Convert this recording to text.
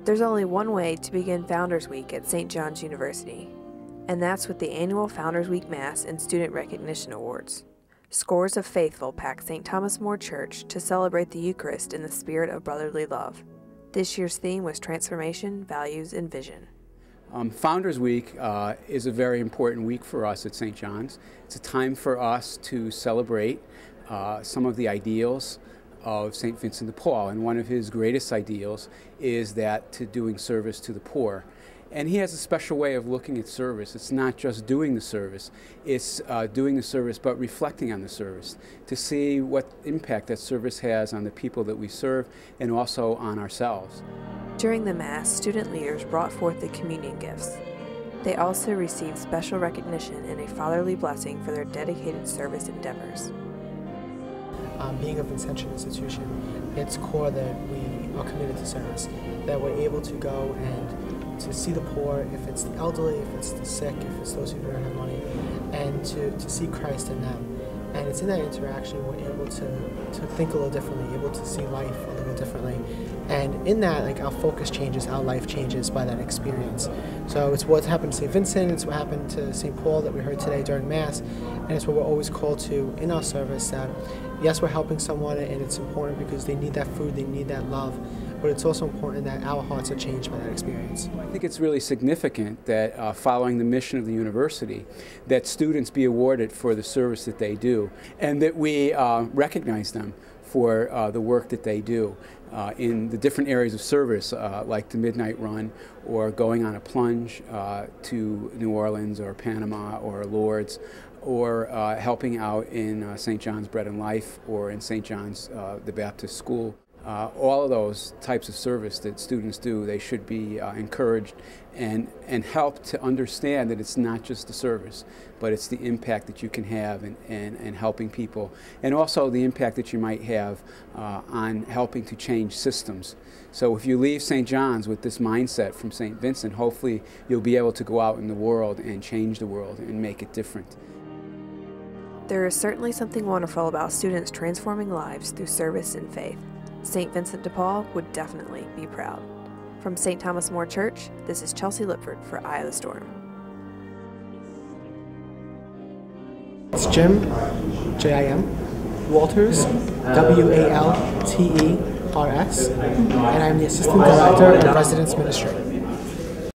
There's only one way to begin Founders Week at St. John's University, and that's with the annual Founders Week Mass and Student Recognition Awards. Scores of faithful pack St. Thomas More Church to celebrate the Eucharist in the spirit of brotherly love. This year's theme was Transformation, Values, and Vision. Founders Week is a very important week for us at St. John's. It's a time for us to celebrate some of the ideals of St. Vincent de Paul, and one of his greatest ideals is that to doing service to the poor. And he has a special way of looking at service. It's not just doing the service, it's doing the service but reflecting on the service to see what impact that service has on the people that we serve and also on ourselves. During the Mass, student leaders brought forth the communion gifts. They also received special recognition and a fatherly blessing for their dedicated service endeavors. Being a Vincentian institution, it's core that we are committed to service, that we're able to go and to see the poor, if it's the elderly, if it's the sick, if it's those who don't have money, and to see Christ in them. And it's in that interaction we're able to think a little differently, able to see life a little differently. And in that, like, our focus changes, our life changes by that experience. So it's what's happened to St. Vincent, it's what happened to St. Paul that we heard today during Mass, and it's what we're always called to in our service, that yes, we're helping someone and it's important because they need that food, they need that love, but it's also important that our hearts are changed by that experience. I think it's really significant that following the mission of the university, that students be awarded for the service that they do, and that we recognize them for the work that they do in the different areas of service, like the Midnight Run, or going on a plunge to New Orleans or Panama or Lourdes, or helping out in St. John's Bread and Life, or in St. John's the Baptist School. All of those types of service that students do, they should be encouraged and helped to understand that it's not just the service, but it's the impact that you can have in helping people, and also the impact that you might have on helping to change systems. So if you leave St. John's with this mindset from St. Vincent, hopefully you'll be able to go out in the world and change the world and make it different. There is certainly something wonderful about students transforming lives through service and faith. St. Vincent de Paul would definitely be proud. From St. Thomas More Church, this is Chelsea Lipford for Eye of the Storm. It's Jim, J-I-M, Walters, W-A-L-T-E-R-S, and I'm the Assistant Director of Residence Ministry.